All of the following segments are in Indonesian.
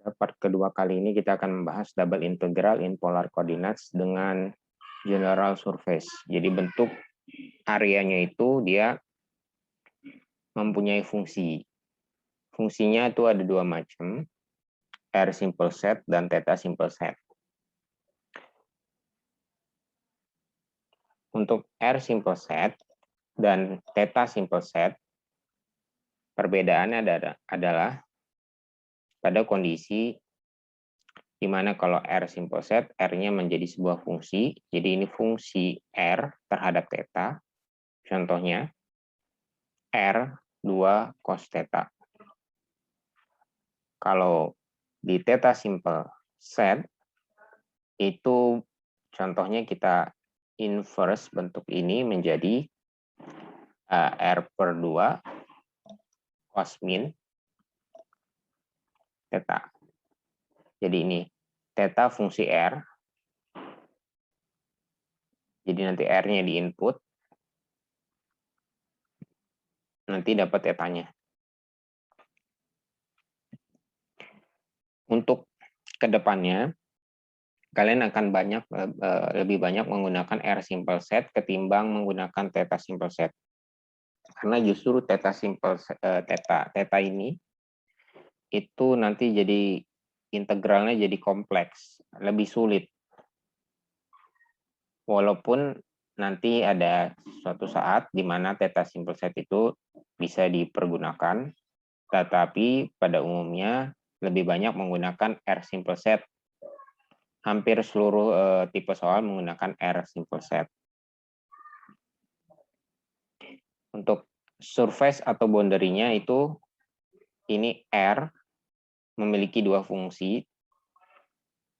Part kedua kali ini kita akan membahas double integral in polar coordinates dengan general surface. Jadi bentuk areanya itu dia mempunyai fungsi. Fungsinya itu ada dua macam, R simple set dan theta simple set. Untuk R simple set dan theta simple set, perbedaannya adalah pada kondisi di mana kalau R simple set, R-nya menjadi sebuah fungsi, jadi ini fungsi R terhadap theta, contohnya R2 cos theta. Kalau di theta simple set, itu contohnya kita inverse bentuk ini menjadi R per 2 cos min theta. Jadi ini theta fungsi R. Jadi nanti R-nya di input. Nanti dapat tetanya. Untuk kedepannya, kalian akan lebih banyak menggunakan R simple set ketimbang menggunakan theta simple set. Karena justru theta simple theta ini itu nanti jadi integralnya jadi kompleks, lebih sulit. Walaupun nanti ada suatu saat di mana theta simple set itu bisa dipergunakan, tetapi pada umumnya lebih banyak menggunakan R simple set. Hampir seluruh tipe soal menggunakan R simple set. Untuk surface atau boundary-nya itu ini R memiliki dua fungsi,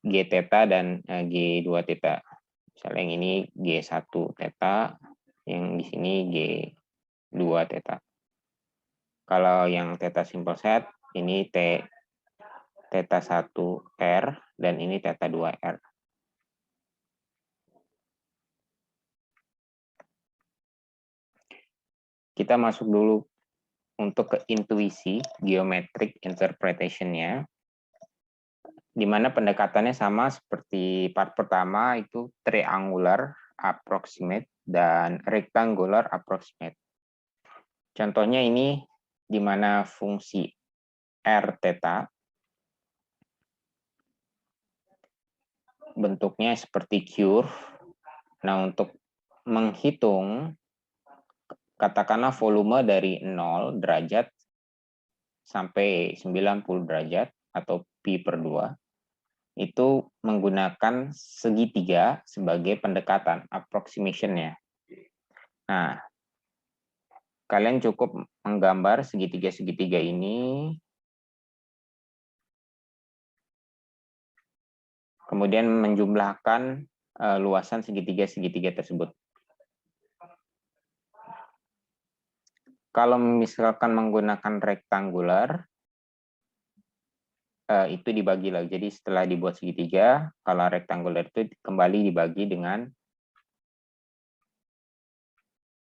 G theta dan G2 theta. Misalnya yang ini G1 theta, yang di sini G2 theta. Kalau yang theta simple set, ini theta 1 R dan ini theta 2 R. Kita masuk dulu untuk ke intuisi geometric interpretation-nya, di mana pendekatannya sama seperti part pertama, itu triangular approximate dan rectangular approximate. Contohnya ini di mana fungsi R theta bentuknya seperti curve. Nah, untuk menghitung katakanlah volume dari 0 derajat sampai 90 derajat atau pi per 2, itu menggunakan segitiga sebagai pendekatan, approximation-nya. Nah, kalian cukup menggambar segitiga-segitiga ini, kemudian menjumlahkan luasan segitiga-segitiga tersebut. Kalau misalkan menggunakan rektangular, itu dibagi lagi. Jadi setelah dibuat segitiga, kalau rektangular itu kembali dibagi dengan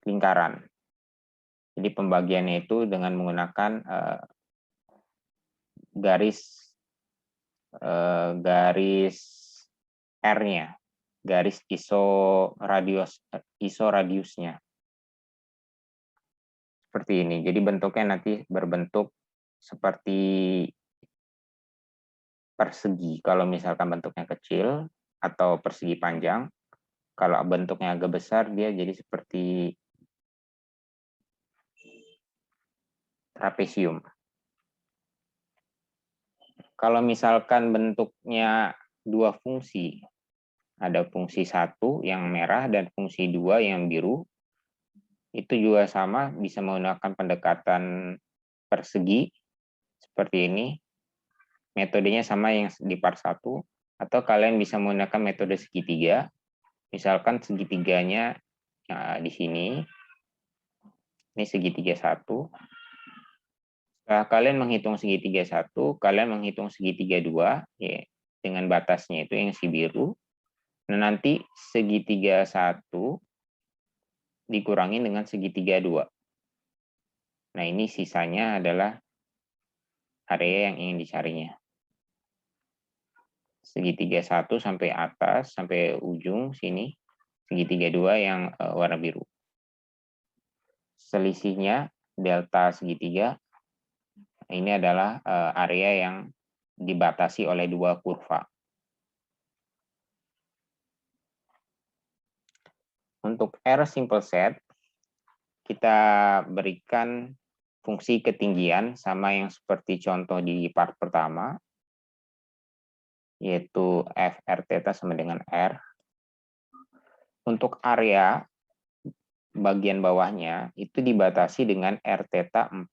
lingkaran. Jadi pembagiannya itu dengan menggunakan garis R-nya, garis iso-radiusnya. Seperti ini. Jadi bentuknya nanti berbentuk seperti persegi kalau misalkan bentuknya kecil, atau persegi panjang. Kalau bentuknya agak besar, dia jadi seperti trapesium. Kalau misalkan bentuknya dua fungsi, ada fungsi 1 yang merah dan fungsi 2 yang biru, itu juga sama, bisa menggunakan pendekatan persegi seperti ini. Metodenya sama yang di part 1, atau kalian bisa menggunakan metode segitiga. Misalkan segitiganya di sini, ini segitiga 1. Setelah kalian menghitung segitiga 1, kalian menghitung segitiga 2, ya, dengan batasnya itu yang si biru. Nah, nanti segitiga 1 dikurangi dengan segitiga 2. Nah, ini sisanya adalah area yang ingin dicarinya. segitiga 1 sampai atas, sampai ujung sini, segitiga 2 yang warna biru. Selisihnya delta segitiga, ini adalah area yang dibatasi oleh dua kurva. Untuk R simple set, kita berikan fungsi ketinggian sama yang seperti contoh di part pertama, yaitu f r theta sama dengan R. Untuk area bagian bawahnya itu dibatasi dengan R theta 4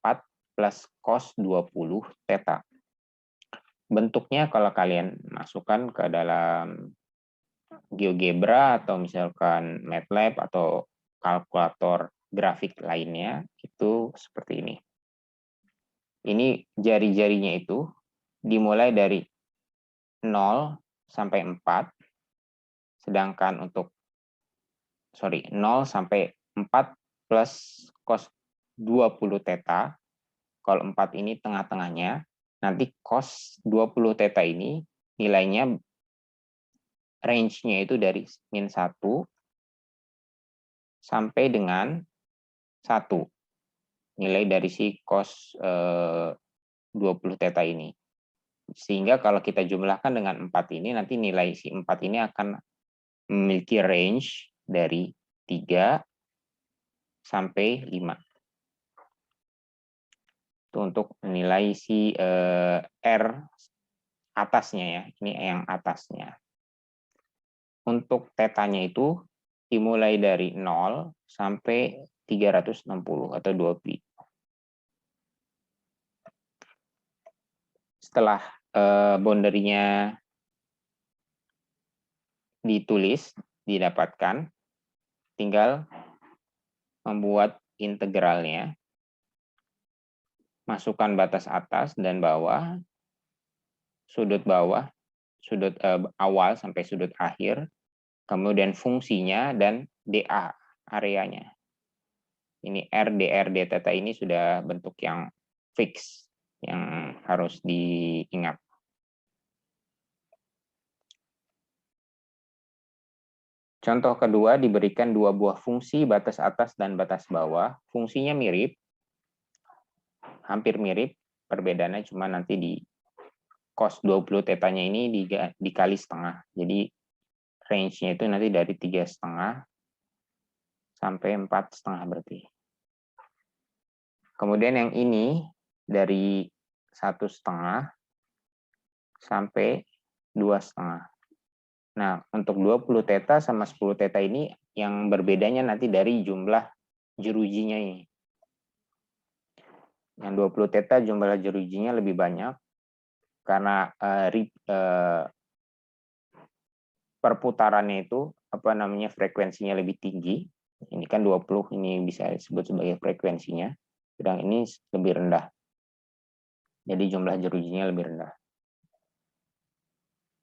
plus cos 20 theta. Bentuknya kalau kalian masukkan ke dalam GeoGebra atau misalkan MATLAB atau kalkulator grafik lainnya, itu seperti ini. Ini jari-jarinya itu dimulai dari 0 sampai 4, sedangkan untuk 0 sampai 4 plus cos 20 theta, kalau 4 ini tengah-tengahnya, nanti cos 20 theta ini nilainya range-nya itu dari min 1 sampai dengan 1. Nilai dari si cos 20 theta ini. Sehingga kalau kita jumlahkan dengan 4 ini, nanti nilai si 4 ini akan memiliki range dari 3 sampai 5. Itu untuk nilai si R atasnya ya, ini yang atasnya. Untuk tetanya itu dimulai dari 0 sampai 360 atau 2 pi. Setelah boundary-nya ditulis, didapatkan, tinggal membuat integralnya, masukkan batas atas dan bawah, sudut awal sampai sudut akhir, kemudian fungsinya dan dA areanya. Ini R, dR, d theta ini sudah bentuk yang fix, yang harus diingat. Contoh kedua, diberikan dua buah fungsi batas atas dan batas bawah. Fungsinya mirip, hampir mirip, perbedaannya cuma nanti di cos 20 tetanya ini dikali setengah. Jadi range-nya itu nanti dari 3,5 sampai 4,5 berarti. Kemudian yang ini dari 1,5 sampai 2,5. Nah, untuk 20 theta sama 10 theta ini yang berbedanya nanti dari jumlah jerujinya ini. Yang 20 theta jumlah jerujinya lebih banyak karena perputarannya itu frekuensinya lebih tinggi. Ini kan 20, ini bisa disebut sebagai frekuensinya, sedang ini lebih rendah. Jadi jumlah jerujinya lebih rendah.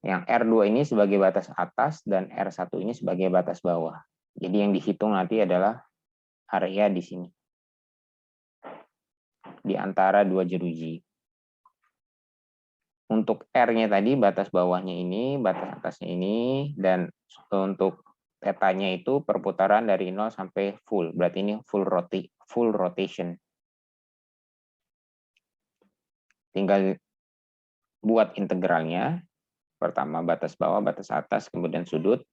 Yang R2 ini sebagai batas atas dan R1 ini sebagai batas bawah. Jadi yang dihitung nanti adalah area di sini, di antara dua jeruji. Untuk R-nya tadi, batas bawahnya ini, batas atasnya ini, dan untuk tetanya itu perputaran dari 0 sampai full. Berarti ini full rotation. Tinggal buat integralnya. Pertama batas bawah, batas atas, kemudian sudut,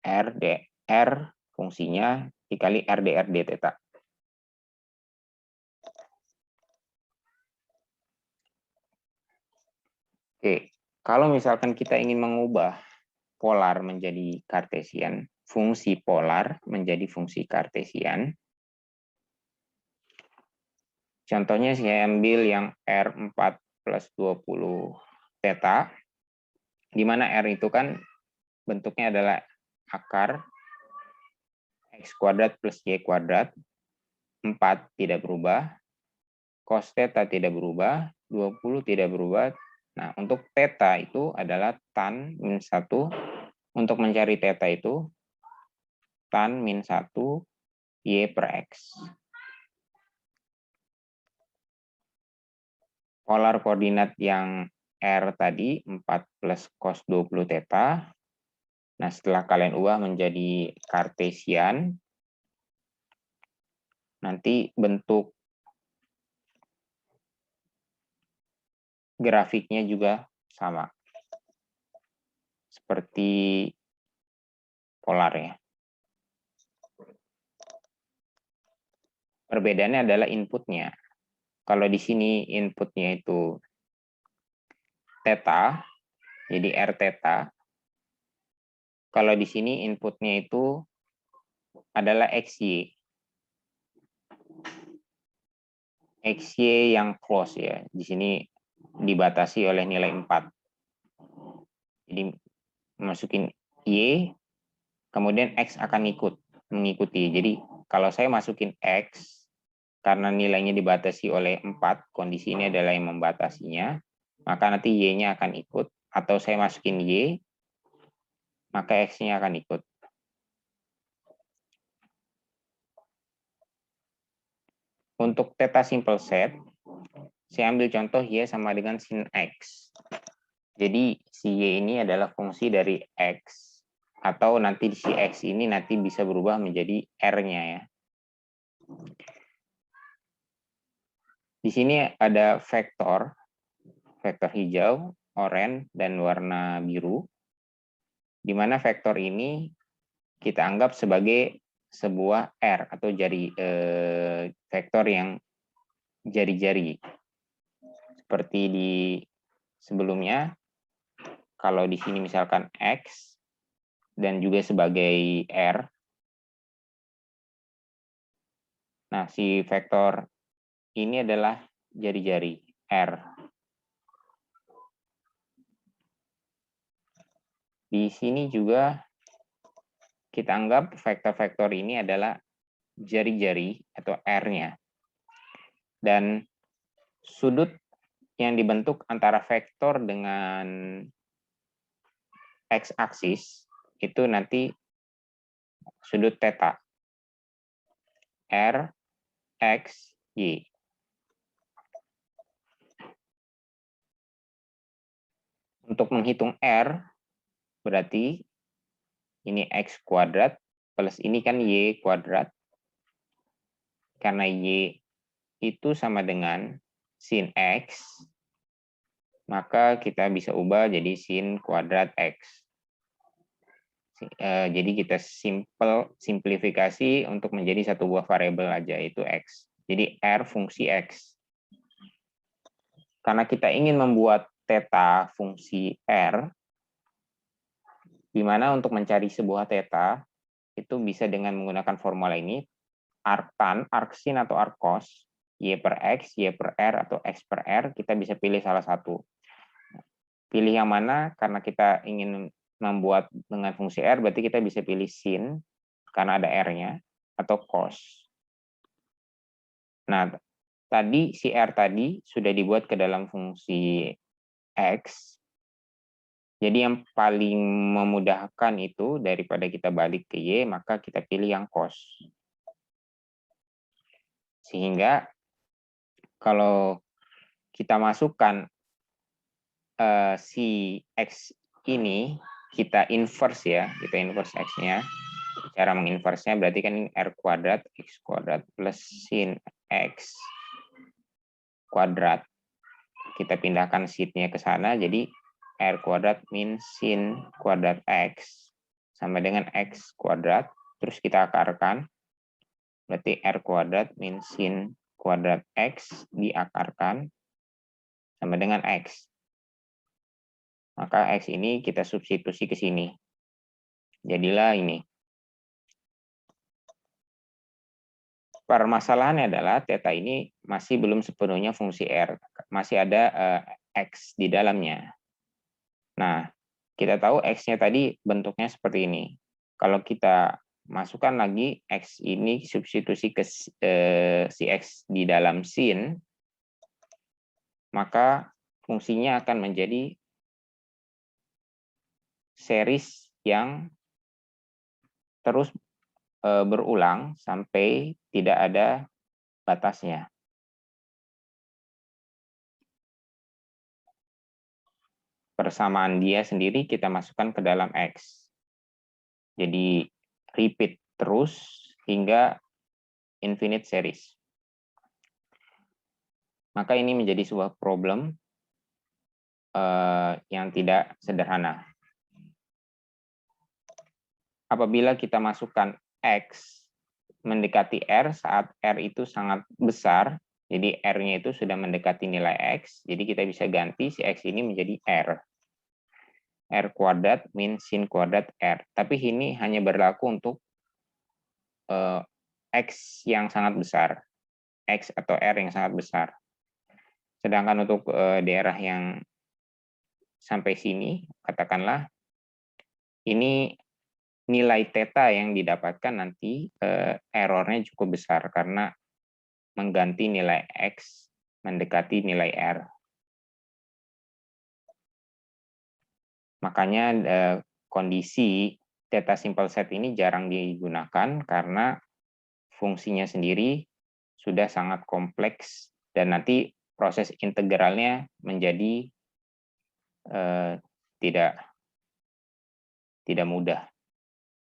R, dr, fungsinya dikali R, dr, d theta. Oke, kalau misalkan kita ingin mengubah polar menjadi kartesian, fungsi polar menjadi fungsi kartesian, contohnya saya ambil yang R4 plus 20 theta, di mana R itu kan bentuknya adalah akar X kuadrat plus Y kuadrat, 4 tidak berubah, cos theta tidak berubah, 20 tidak berubah. Nah, untuk theta itu adalah tan min 1. Untuk mencari theta itu tan min 1 Y per X. Polar koordinat yang R tadi 4 plus cos 20 theta. Nah, setelah kalian ubah menjadi Kartesian, nanti bentuk grafiknya juga sama. Seperti polar ya. Perbedaannya adalah inputnya. Kalau di sini inputnya itu theta, jadi R theta. Kalau di sini inputnya itu adalah XY. XY yang close ya. Di sini dibatasi oleh nilai 4. Jadi masukin Y, kemudian X akan mengikuti. Jadi kalau saya masukin X, karena nilainya dibatasi oleh 4, kondisi ini adalah yang membatasinya, maka nanti Y-nya akan ikut. Atau saya masukin Y, maka X-nya akan ikut. Untuk theta simple set, saya ambil contoh Y sama dengan sin X. Jadi si Y ini adalah fungsi dari X, atau nanti si X ini nanti bisa berubah menjadi R-nya ya. Di sini ada vektor hijau, oranye, dan warna biru, di mana vektor ini kita anggap sebagai sebuah R atau vektor yang jari-jari. Seperti di sebelumnya, kalau di sini misalkan X dan juga sebagai R. Nah, si vektor ini adalah jari-jari R. Di sini juga kita anggap vektor-vektor ini adalah jari-jari atau R-nya. Dan sudut yang dibentuk antara vektor dengan X-aksis itu nanti sudut theta. R, X, Y. Untuk menghitung R, berarti ini X kuadrat plus ini kan Y kuadrat. Karena Y itu sama dengan sin X, maka kita bisa ubah jadi sin kuadrat X. Jadi kita simplifikasi untuk menjadi satu buah variabel aja, yaitu X. Jadi R fungsi X. Karena kita ingin membuat theta fungsi R, di mana untuk mencari sebuah theta, itu bisa dengan menggunakan formula ini, arctan, arcsin atau arccos, Y per X, Y per R, atau X per R, kita bisa pilih salah satu. Pilih yang mana, karena kita ingin membuat dengan fungsi R, berarti kita bisa pilih sin, karena ada R-nya, atau cos. Nah, tadi si R tadi sudah dibuat ke dalam fungsi X, jadi yang paling memudahkan itu, daripada kita balik ke Y, maka kita pilih yang cos. Sehingga, kalau kita masukkan si X ini, kita inverse ya, kita inverse X-nya. Cara menginversnya berarti kan ini R kuadrat, X kuadrat plus sin X kuadrat. Kita pindahkan sin-nya ke sana, jadi R kuadrat min sin kuadrat X sama dengan X kuadrat. Terus kita akarkan, berarti R kuadrat min sin kuadrat X diakarkan sama dengan X. Maka X ini kita substitusi ke sini. Jadilah ini. Permasalahannya adalah theta ini masih belum sepenuhnya fungsi R. Masih ada X di dalamnya. Nah, kita tahu X-nya tadi bentuknya seperti ini. Kalau kita masukkan lagi X ini substitusi ke si X di dalam sin, maka fungsinya akan menjadi series yang terus berulang sampai tidak ada batasnya. persamaan dia sendiri kita masukkan ke dalam X. Jadi repeat terus hingga infinite series. Maka ini menjadi sebuah problem yang tidak sederhana. Apabila kita masukkan X mendekati R saat R itu sangat besar, jadi R-nya itu sudah mendekati nilai X, jadi kita bisa ganti si X ini menjadi R. R kuadrat min sin kuadrat R. Tapi ini hanya berlaku untuk X yang sangat besar. X atau R yang sangat besar. Sedangkan untuk daerah yang sampai sini, katakanlah, ini nilai theta yang didapatkan nanti errornya cukup besar karena mengganti nilai X mendekati nilai R. Makanya kondisi theta simple set ini jarang digunakan karena fungsinya sendiri sudah sangat kompleks dan nanti proses integralnya menjadi tidak mudah.